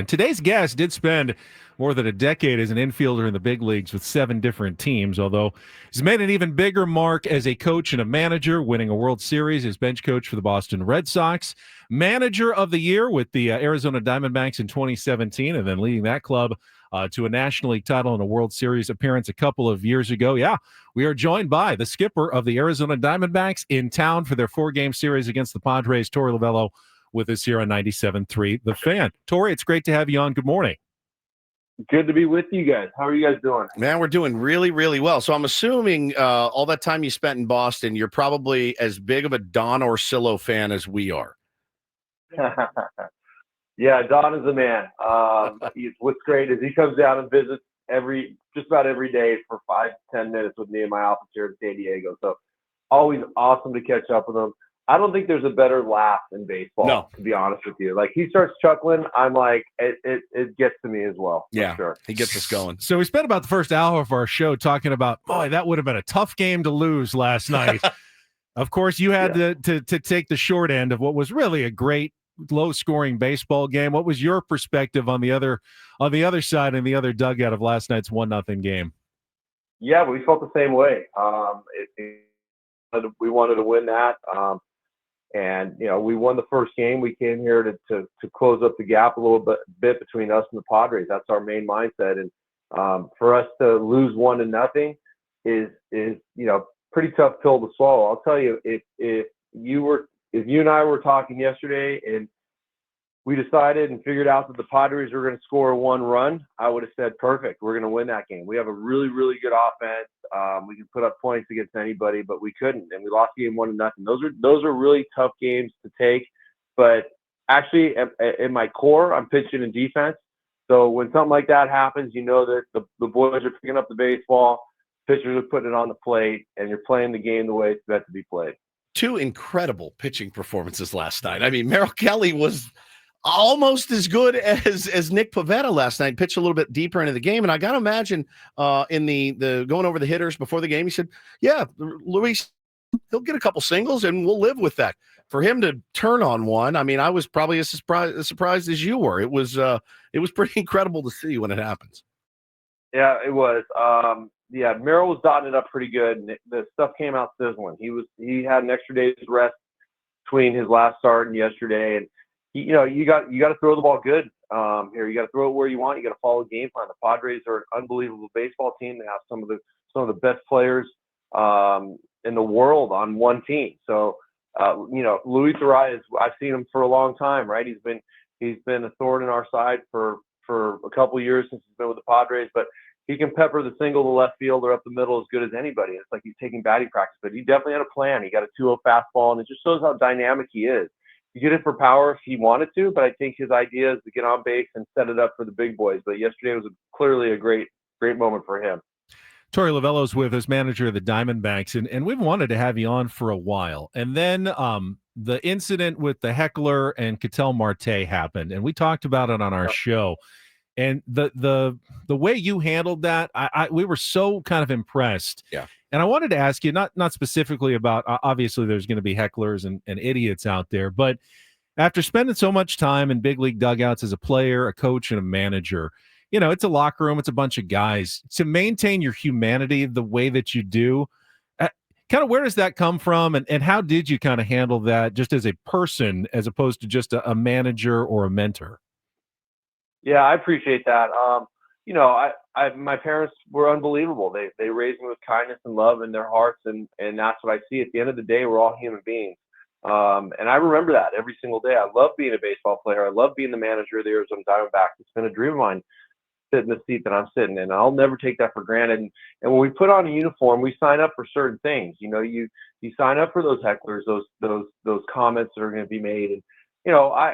Today's guest did spend more than a decade as an infielder in the big leagues with 7 different teams, although he's made an even bigger mark as a coach and a manager, winning a World Series as bench coach for the Boston Red Sox, manager of the year with the Arizona Diamondbacks in 2017, and then leading that club to a National League title and a World Series appearance a couple of years ago. Yeah, we are joined by the skipper of the Arizona Diamondbacks in town for their 4-game series against the Padres, Torey Lovullo, with us here on 97.3 The Fan. Torey, it's great to have you on. Good morning. Good to be with you guys. How are you guys doing? Man, we're doing really, really well. So I'm assuming all that time you spent in Boston, you're probably as big of a Don Orsillo fan as we are. Yeah, Don is the man. What's great is he comes down and visits just about every day for 5-10 minutes with me in my office here in San Diego. So always awesome to catch up with him. I don't think there's a better laugh in baseball, to be honest with you. Like, he starts chuckling, I'm like, it gets to me as well. Yeah, sure. He gets us going. So we spent about the first hour of our show talking about, boy, that would have been a tough game to lose last night. Of course, you had to take the short end of what was really a great, low-scoring baseball game. What was your perspective on the other side and the other dugout of last night's 1-0 game? Yeah, we felt the same way. We wanted to win that. And, we won the first game. We came here to close up the gap a little bit between us and the Padres. That's our main mindset. And for us to lose 1-0 is pretty tough pill to swallow. I'll tell you, if you and I were talking yesterday and we decided and figured out that the Padres were going to score 1 run, I would have said, perfect, we're going to win that game. We have a really, really good offense. We can put up points against anybody, but we couldn't, and we lost the game 1-0. Those are really tough games to take. But actually, in my core, I'm pitching in defense. So when something like that happens, you know that the boys are picking up the baseball, pitchers are putting it on the plate, and you're playing the game the way it's meant to be played. 2 incredible pitching performances last night. I mean, Merrill Kelly was almost as good as Nick Pivetta last night, pitched a little bit deeper into the game. And I got to imagine in the going over the hitters before the game, he said, yeah, Luis, he'll get a couple singles and we'll live with that. For him to turn on one, I mean, I was probably as surprised as you were. It was pretty incredible to see when it happens. Yeah, it was. Merrill was dotting it up pretty good. And the stuff came out sizzling. He had an extra day's rest between his last start and yesterday. And you got to throw the ball good here. You got to throw it where you want. You got to follow the game plan. The Padres are an unbelievable baseball team. They have some of the best players in the world on one team. So Luis Arias, I've seen him for a long time, right? He's been a thorn in our side for a couple of years since he's been with the Padres, but he can pepper the single to left field or up the middle as good as anybody. It's like he's taking batting practice, but he definitely had a plan. He got a 2-0 fastball, and it just shows how dynamic he is. You get it for power if he wanted to, but I think his idea is to get on base and set it up for the big boys. But yesterday was clearly a great moment for him. Torey Lovullo's with us, manager of the Diamondbacks, and we've wanted to have you on for a while. And then the incident with the heckler and Ketel Marte happened, and we talked about it on our show. And the way you handled that, we were so kind of impressed. Yeah. And I wanted to ask you, not specifically about, obviously there's going to be hecklers and idiots out there, but after spending so much time in big league dugouts as a player, a coach, and a manager, it's a locker room, it's a bunch of guys. To maintain your humanity the way that you do, kind of where does that come from? And how did you kind of handle that just as a person as opposed to just a manager or a mentor? Yeah, I appreciate that. My parents were unbelievable. They raised me with kindness and love in their hearts, and that's what I see. At the end of the day, we're all human beings. And I remember that every single day. I love being a baseball player. I love being the manager of the Arizona Diamondbacks. It's been a dream of mine to sit in the seat that I'm sitting in. I'll never take that for granted. And when we put on a uniform, we sign up for certain things. You sign up for those hecklers, those comments that are going to be made. And,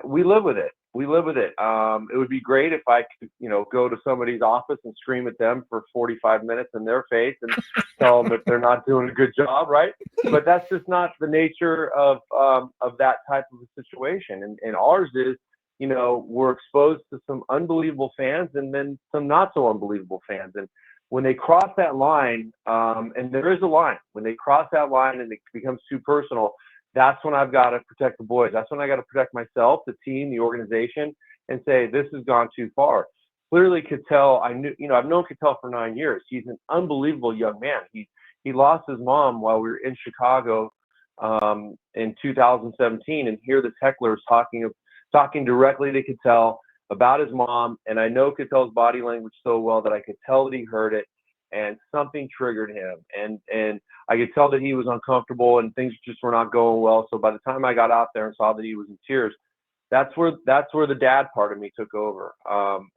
we live with it. We live with it. It would be great if I could, go to somebody's office and scream at them for 45 minutes in their face and tell them that they're not doing a good job, right? But that's just not the nature of that type of a situation. And ours is, we're exposed to some unbelievable fans and then some not so unbelievable fans. And when they cross that line, and there is a line, when they cross that line and it becomes too personal, that's when I've got to protect the boys. That's when I got to protect myself, the team, the organization, and say, this has gone too far. Clearly, Cattell, I've known Cattell for 9 years. He's an unbelievable young man. He lost his mom while we were in Chicago in 2017, and here this heckler is talking directly to Cattell about his mom. And I know Cattell's body language so well that I could tell that he heard it, and something triggered him. And I could tell that he was uncomfortable and things just were not going well. So by the time I got out there and saw that he was in tears, that's where the dad part of me took over,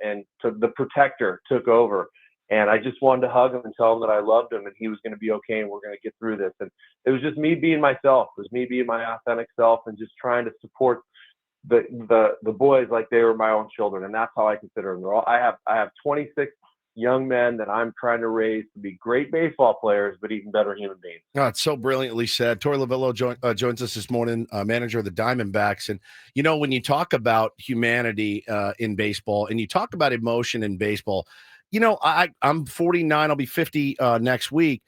and the protector took over. And I just wanted to hug him and tell him that I loved him and he was going to be okay and we're going to get through this. And it was just me being myself. It was me being my authentic self and just trying to support the boys like they were my own children. And that's how I consider them. I have 26 young men that I'm trying to raise to be great baseball players, but even better human beings. Oh, it's so brilliantly said. Torey Lovullo joins us this morning, manager of the Diamondbacks. And, when you talk about humanity in baseball and you talk about emotion in baseball, I'm 49, I'll be 50 next week.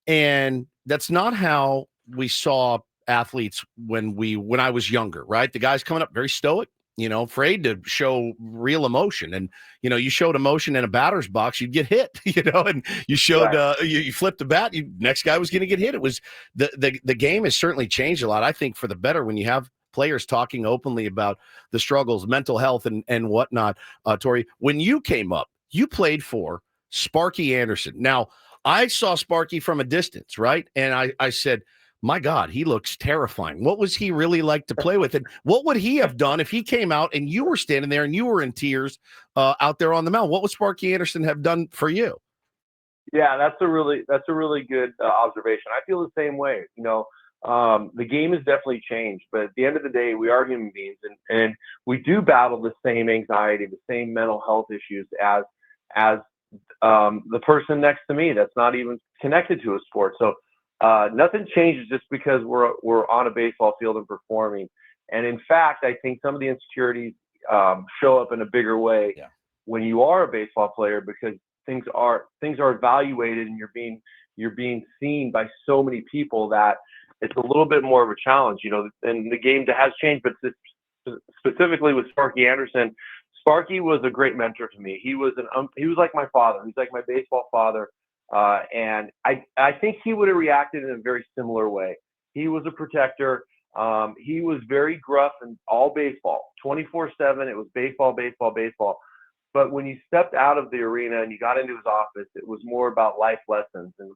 And that's not how we saw athletes when I was younger, right? The guys coming up very stoic, afraid to show real emotion. And, you showed emotion in a batter's box, you'd get hit, and you showed, you flipped the bat, next guy was going to get hit. It was the game has certainly changed a lot. I think for the better when you have players talking openly about the struggles, mental health and whatnot. Torey, when you came up, you played for Sparky Anderson. Now, I saw Sparky from a distance, right? And I said, my God, he looks terrifying. What was he really like to play with? And what would he have done if he came out and you were standing there and you were in tears out there on the mound? What would Sparky Anderson have done for you? Yeah, that's a really good observation. I feel the same way. The game has definitely changed, but at the end of the day, we are human beings, and we do battle the same anxiety, the same mental health issues as the person next to me that's not even connected to a sport. So nothing changes just because we're on a baseball field and performing. And in fact, I think some of the insecurities show up in a bigger way when you are a baseball player, because things are evaluated and you're being seen by so many people that it's a little bit more of a challenge, and the game has changed, but specifically with Sparky Anderson, Sparky was a great mentor to me. He was like my father. He's like my baseball father. And I think he would have reacted in a very similar way. He was a protector. He was very gruff in all baseball, 24/7. It was baseball, baseball, baseball. But when you stepped out of the arena and you got into his office, it was more about life lessons and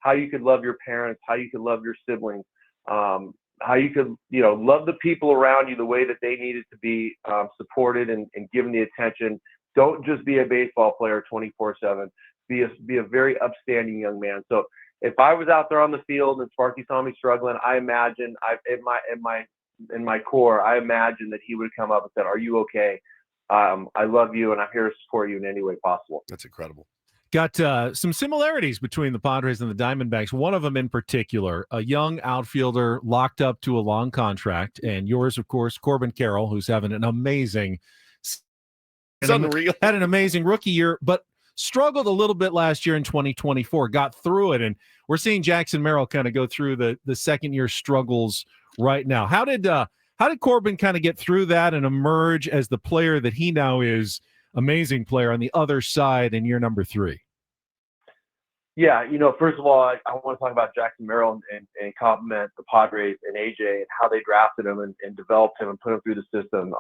how you could love your parents, how you could love your siblings, how you could, love the people around you the way that they needed to be supported and given the attention. Don't just be a baseball player 24/7. Be a very upstanding young man. So if I was out there on the field and Sparky saw me struggling, I imagine in my core, I imagine that he would come up and said, "Are you okay? I love you, and I'm here to support you in any way possible." That's incredible. Got some similarities between the Padres and the Diamondbacks. One of them in particular, a young outfielder locked up to a long contract, and yours, of course, Corbin Carroll, who's having an amazing, unreal. Had an amazing rookie year, but struggled a little bit last year in 2024. Got through it, and we're seeing Jackson Merrill kind of go through the second year struggles right now. How did Corbin kind of get through that and emerge as the player that he now is? Amazing player on the other side in year number 3. Yeah, first of all, I want to talk about Jackson Merrill and compliment the Padres and AJ and how they drafted him and developed him and put him through the system.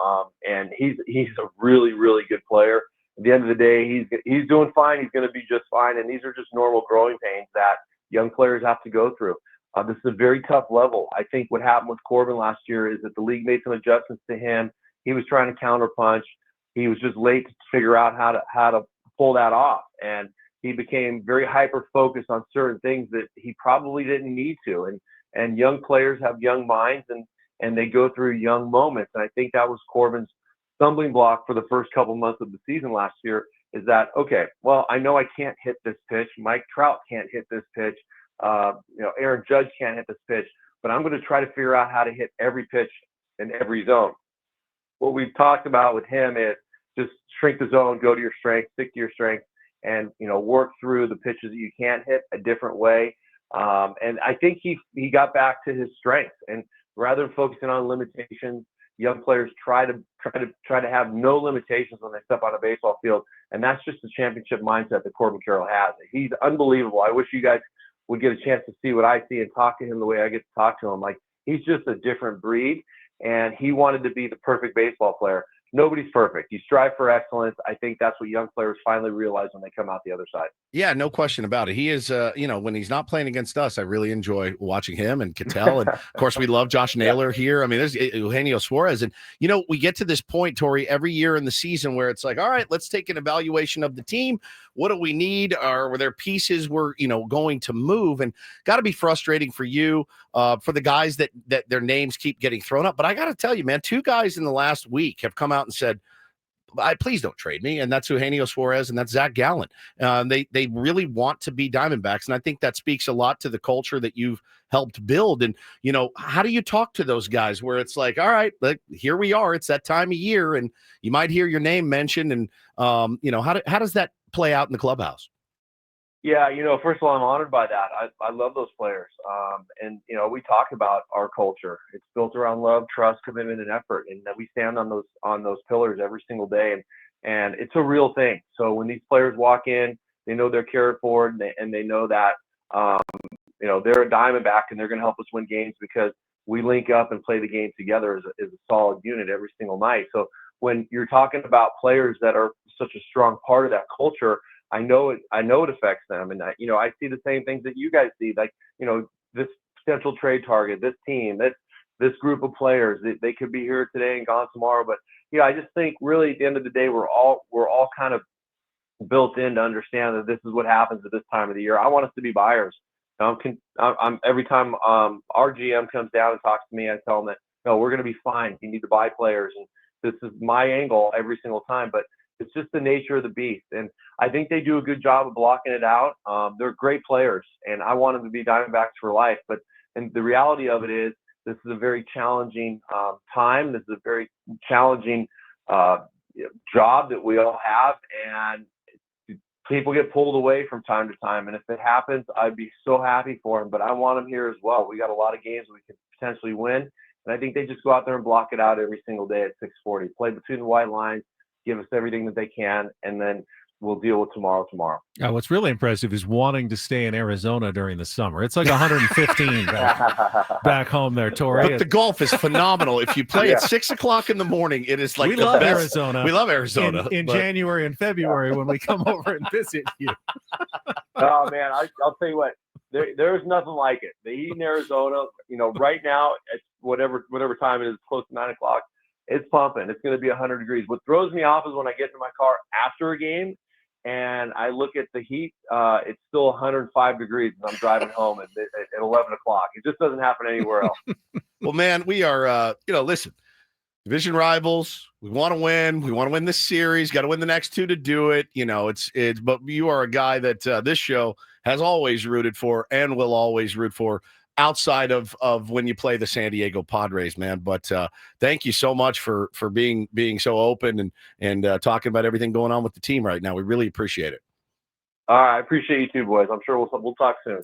And he's a really, really good player. At the end of the day, he's doing fine. He's going to be just fine. And these are just normal growing pains that young players have to go through. This is a very tough level. I think what happened with Corbin last year is that the league made some adjustments to him. He was trying to counterpunch. He was just late to figure out how to pull that off, and he became very hyper focused on certain things that he probably didn't need to. And young players have young minds, and they go through young moments. And I think that was Corbin's stumbling block for the first couple months of the season last year. Is that okay? Well, I know I can't hit this pitch. Mike Trout can't hit this pitch. Aaron Judge can't hit this pitch. But I'm going to try to figure out how to hit every pitch in every zone. What we've talked about with him is just shrink the zone, go to your strength, stick to your strength, and work through the pitches that you can't hit a different way. And I think he got back to his strengths, and rather than focusing on limitations, young players try to have no limitations when they step on a baseball field, and that's just the championship mindset that Corbin Carroll has. He's unbelievable. I wish you guys would get a chance to see what I see and talk to him the way I get to talk to him. Like, he's just a different breed, and he wanted to be the perfect baseball player. Nobody's perfect. You strive for excellence. I think that's what young players finally realize when they come out the other side. Yeah, no question about it. He is, when he's not playing against us, I really enjoy watching him and Cattell. And of course, we love Josh Naylor here. I mean, there's Eugenio Suarez. And, we get to this point, Torey, every year in the season where it's like, all right, let's take an evaluation of the team. What do we need? Were there pieces we're, going to move? And got to be frustrating for you, for the guys that their names keep getting thrown up. But I got to tell you, man, 2 guys in the last week have come out and said, please don't trade me. And that's Eugenio Suarez and that's Zach Gallen. They really want to be Diamondbacks. And I think that speaks a lot to the culture that you've helped build. And, how do you talk to those guys where it's like, all right, here we are, it's that time of year and you might hear your name mentioned. And, how does that play out in the clubhouse? Yeah, first of all, I'm honored by that. I love those players. And we talk about our culture. It's built around love, trust, commitment, and effort. And that we stand on those pillars every single day. And it's a real thing. So when these players walk in, they know they're cared for, and they know that, they're a Diamondback and they're going to help us win games because we link up and play the game together as a solid unit every single night. So when you're talking about players that are such a strong part of that culture, I know it affects them. And I see the same things that you guys see, like, this potential trade target, this team, this group of players, they could be here today and gone tomorrow. But, I just think really at the end of the day, we're all kind of built in to understand that this is what happens at this time of the year. I want us to be buyers. I'm every time our GM comes down and talks to me, I tell them that, no, we're going to be fine. You need to buy players. And this is my angle every single time, but it's just the nature of the beast. And I think they do a good job of blocking it out. They're great players, and I want them to be Diamondbacks for life. And the reality of it is, this is a very challenging time. This is a very challenging job that we all have, and people get pulled away from time to time. And if it happens, I'd be so happy for them. But I want them here as well. We got a lot of games we could potentially win, and I think they just go out there and block it out every single day at 6:40. Play between the white lines, give us everything that they can, and then we'll deal with tomorrow. What's really impressive is wanting to stay in Arizona during the summer. It's like 115 back home there, Torey. But the golf is phenomenal. If you play at 6 o'clock in the morning, it is like we love best. Arizona. We love Arizona in January and February when we come over and visit you. Oh man, I'll tell you what. There's nothing like it. The heat in Arizona, right now at whatever time it is, close to 9 o'clock. It's pumping. It's going to be 100 degrees. What throws me off is when I get into my car after a game and I look at the heat, it's still 105 degrees and I'm driving home at 11 o'clock. It just doesn't happen anywhere else. Well, man, we are, listen, division rivals. We want to win. We want to win this series. Got to win the next 2 to do it. But you are a guy that this show has always rooted for and will always root for, outside of when you play the San Diego Padres, man. But thank you so much for being so open and talking about everything going on with the team right now. We really appreciate it. All right, I appreciate you too, boys. I'm sure we'll talk soon.